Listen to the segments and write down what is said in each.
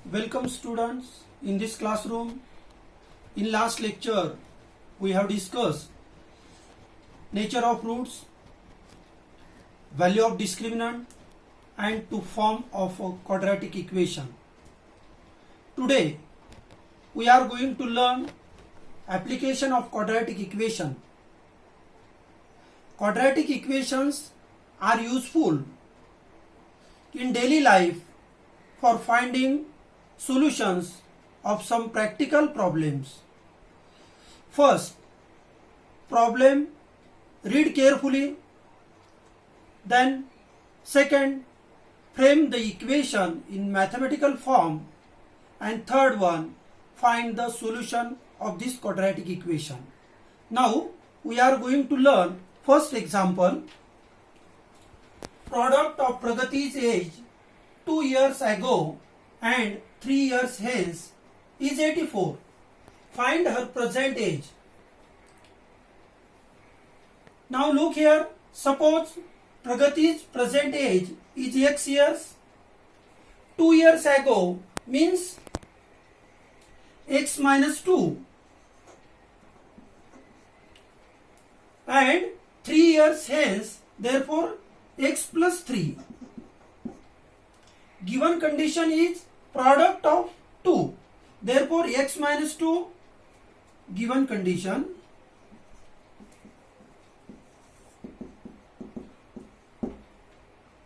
Welcome students in this classroom. In last lecture we have discussed nature of roots, value of discriminant and two form of a quadratic equation. Today we are going to learn application of quadratic equation. Quadratic equations are useful in daily life for finding solutions of some practical problems. First, problem, read carefully. Then, second, frame the equation in mathematical form. And third one, find the solution of this quadratic equation. Now, we are going to learn first example. Product of Pragati's age 2 years ago and 3 years hence is 84. Find her present age. Now look here. Suppose Pragati's present age is x years. 2 years ago means x minus 2. And 3 years hence, therefore x plus 3. Given condition is product of 2. Therefore x minus 2, given condition,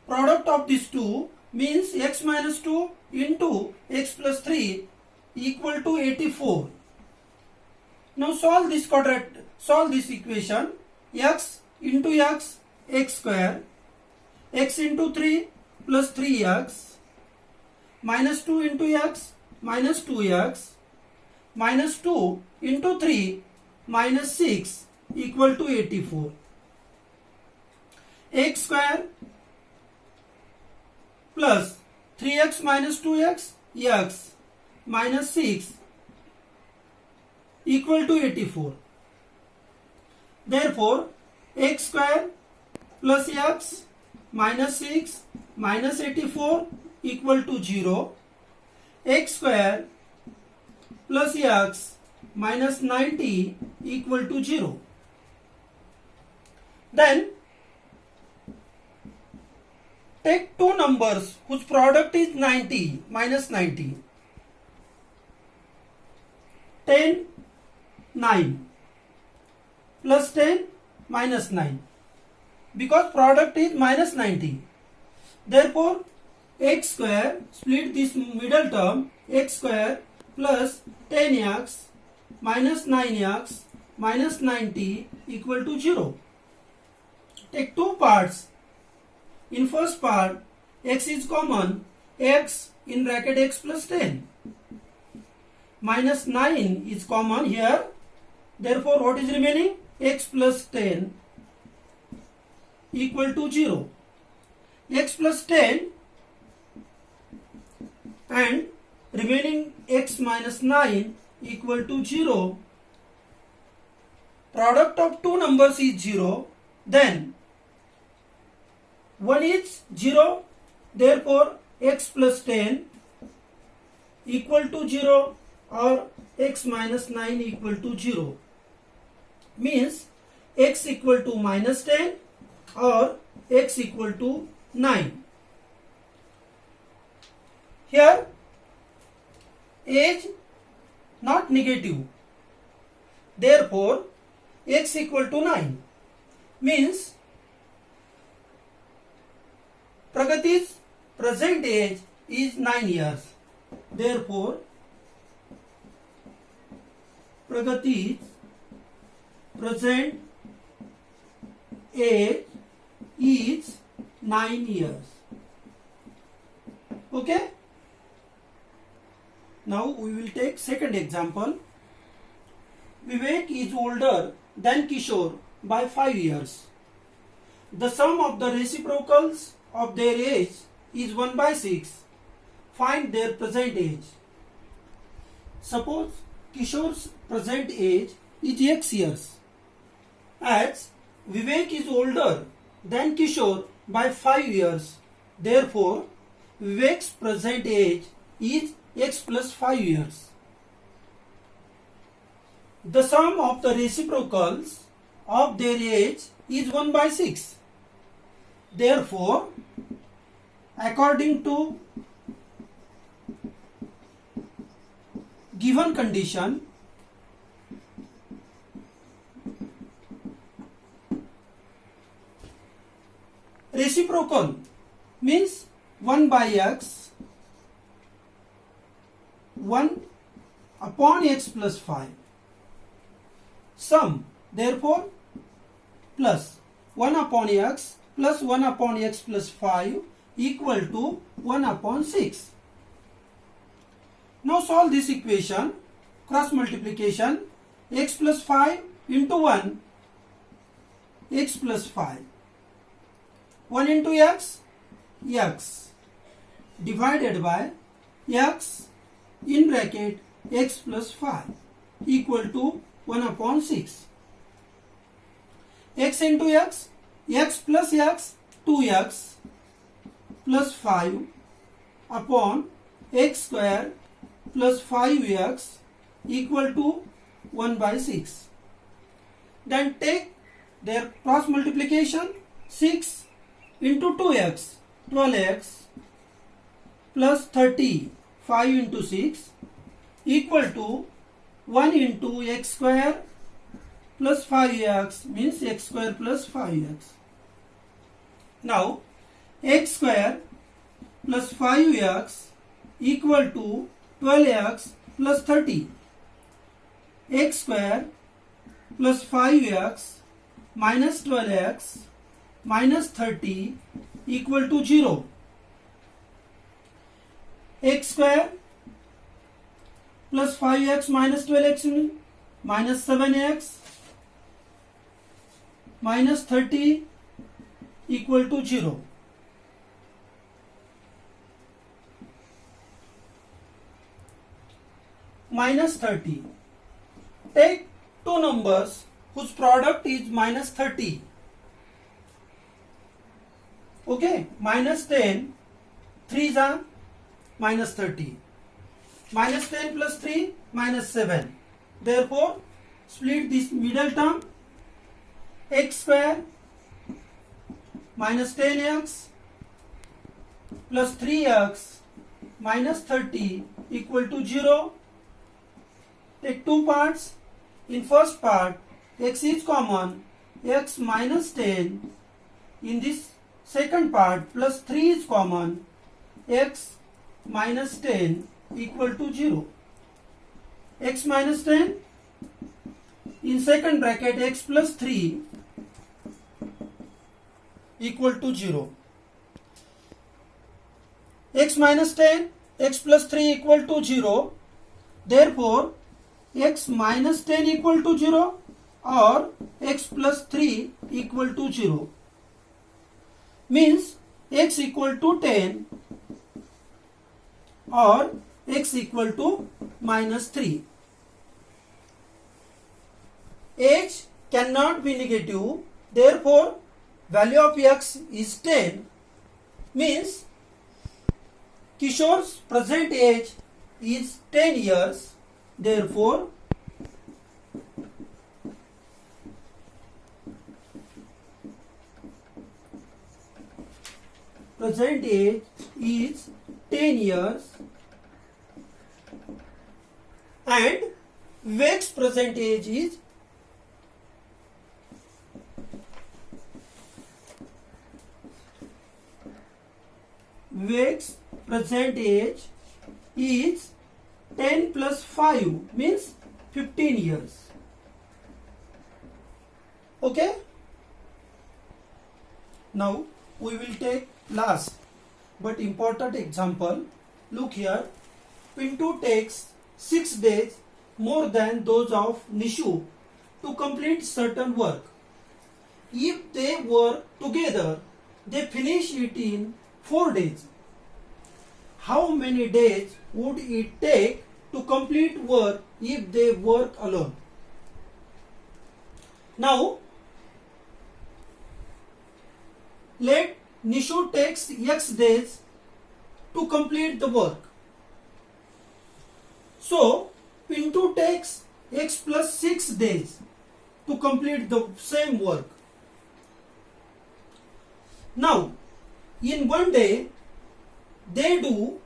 product of these two means x minus 2 into x plus 3 equal to 84. Now solve this equation. X into x, x square, x into 3 plus 3x, minus 2 into x, minus 2x, minus 2 into 3, minus 6 equal to 84. X square plus 3x minus 2x, x minus 6 equal to 84. Therefore, x square plus x minus 6 minus 84 equal to 0. X square plus x minus 90 equal to 0. Then take two numbers whose product is 90 minus 90. 10, 9 plus 10 minus 9, because product is minus 90. Therefore x square, split this middle term, x square plus 10x minus 9x minus 90 equal to 0. Take two parts. In first part, x is common, x in bracket x plus 10. Minus 9 is common here. Therefore, what is remaining? X plus 10 equal to 0. X plus 10 and remaining x minus 9 equal to 0. Product of two numbers is 0. Then one is 0. Therefore, x plus 10 equal to 0 or x minus 9 equal to 0. Means x equal to minus 10 or x equal to 9. Here age not negative. Therefore x equal to 9. Means Pragati's present age is 9 years. Therefore Pragati's present age is 9 years. Okay. Now we will take second example. Vivek is older than Kishore by 5 years. The sum of the reciprocals of their age is 1 by 6. Find their present age. Suppose Kishore's present age is x years. As Vivek is older than Kishore by 5 years. Therefore, Vivek's present age is x plus 5 years. The sum of the reciprocals of their age is 1 by 6. Therefore, according to given condition, reciprocal means 1 by x, 1 upon x plus 5. Sum, therefore, plus 1 upon x plus 1 upon x plus 5 equal to 1 upon 6. Now solve this equation. Cross multiplication, x plus 5 into 1, x plus 5. 1 into x, x divided by x in bracket x plus 5 equal to 1 upon 6. X into x, x plus x, 2x plus 5 upon x square plus 5x equal to 1 by 6. Then take their cross multiplication, 6 into 2x, 12x plus 30, 5 into 6 equal to 1 into x square plus 5x means x square plus 5x. Now x square plus 5x equal to 12x plus 30. X square plus 5x minus 12x minus 30 equal to 0. X square plus 5x minus 12x minus 7x minus 30 equal to 0. Minus 30. Take two numbers whose product is minus 30. Okay, minus 10, 3s are minus 30. Minus 10 plus 3, minus 7. Therefore, split this middle term, x square minus 10x plus 3x minus 30 equal to 0. Take two parts. In first part, x is common, x minus 10. In this second part, plus 3 is common, x minus 10 equal to 0. X minus 10, in second bracket, x plus 3 equal to 0. X minus 10, x plus 3 equal to 0. Therefore, x minus 10 equal to 0 or x plus 3 equal to 0 means x equal to 10 or x equal to minus 3. Age cannot be negative, therefore value of x is 10 means Kishore's present age is 10 years. Therefore, present age is 10 years and Vivek's present age is Vivek's present age is 10 plus 5 means 15 years. Okay? Now we will take last but important example. Look here. Pintu takes 6 days more than those of Nishu to complete certain work. If they work together, they finish it in 4 days. How many days would it take to complete work if they work alone? Now, let Nishu takes x days to complete the work. So Pintu takes x plus 6 days to complete the same work. Now in one day they do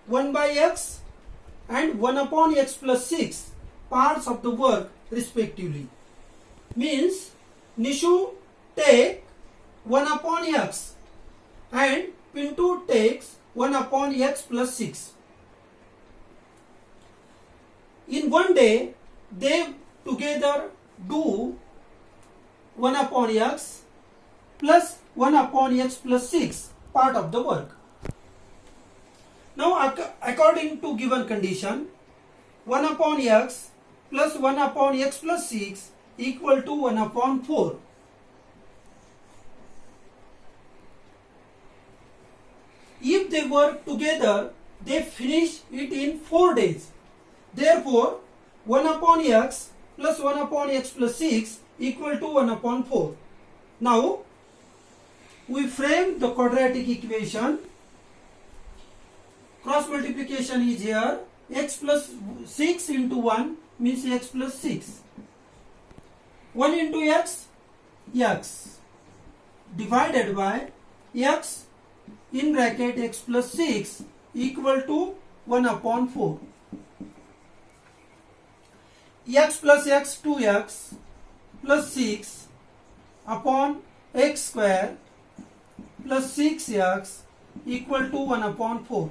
1 by x and 1 upon x plus 6 parts of the work respectively. Means Nishu take 1 upon x and Pintu takes 1 upon x plus 6. In one day they together do 1 upon x plus 1 upon x plus 6 part of the work. Now according to given condition, 1 upon x plus 1 upon x plus 6 equal to 1 upon 4. If they work together, they finish it in 4 days. Therefore, 1 upon x plus 1 upon x plus 6 equal to 1 upon 4. Now, we frame the quadratic equation. Cross multiplication is here. X plus 6 into 1 means x plus 6. 1 into x, x divided by x in bracket x plus 6 equal to 1 upon 4. X plus x 2x plus 6 upon x square plus 6x equal to 1 upon 4.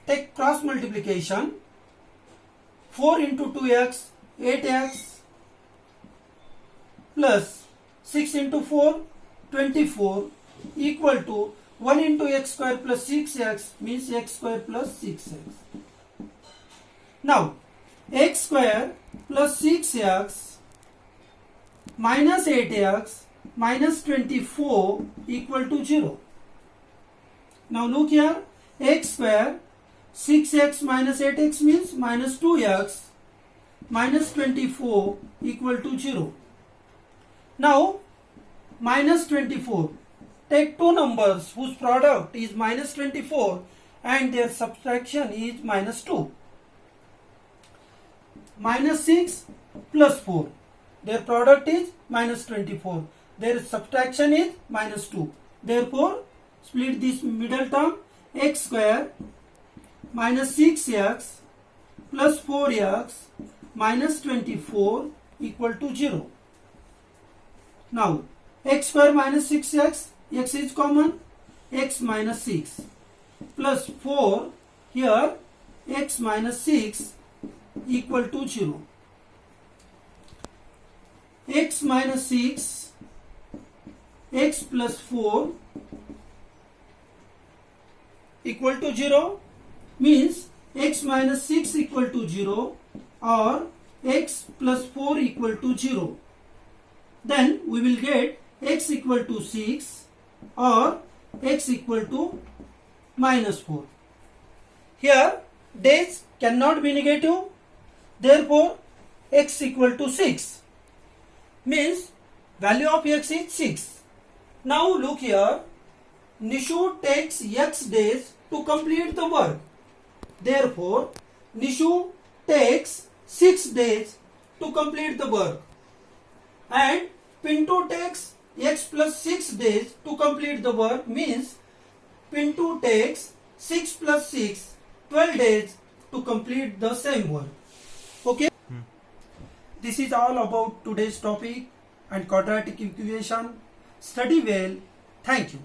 Take cross multiplication. 4 into 2x 8x plus 6 into 4 24 equal to 1 into x square plus 6x means x square plus 6x. Now x square plus 6x minus 8x minus 24 equal to 0. Now look here, x square 6x minus 8x means minus 2x minus 24 equal to 0. Now minus 24. Take two numbers whose product is minus 24 and their subtraction is minus 2. Minus 6 plus 4. Their product is minus 24. Their subtraction is minus 2. Therefore, split this middle term. X square minus 6x plus 4x minus 24 equal to 0. Now, x square minus 6x, x is common, x minus 6 plus 4 here, x minus 6 equal to 0. X minus 6, x plus 4 equal to 0 means x minus 6 equal to 0 or x plus 4 equal to 0. Then we will get x equal to 6 or x equal to minus 4. Here days cannot be negative, therefore x equal to 6 means value of x is 6. Now look here, Nishu takes x days to complete the work. Therefore, Nishu takes 6 days to complete the work. And Pintu takes x plus 6 days to complete the work means Pintu takes 6 plus 6, 12 days to complete the same work. Okay? This is all about today's topic and quadratic equation. Study well. Thank you.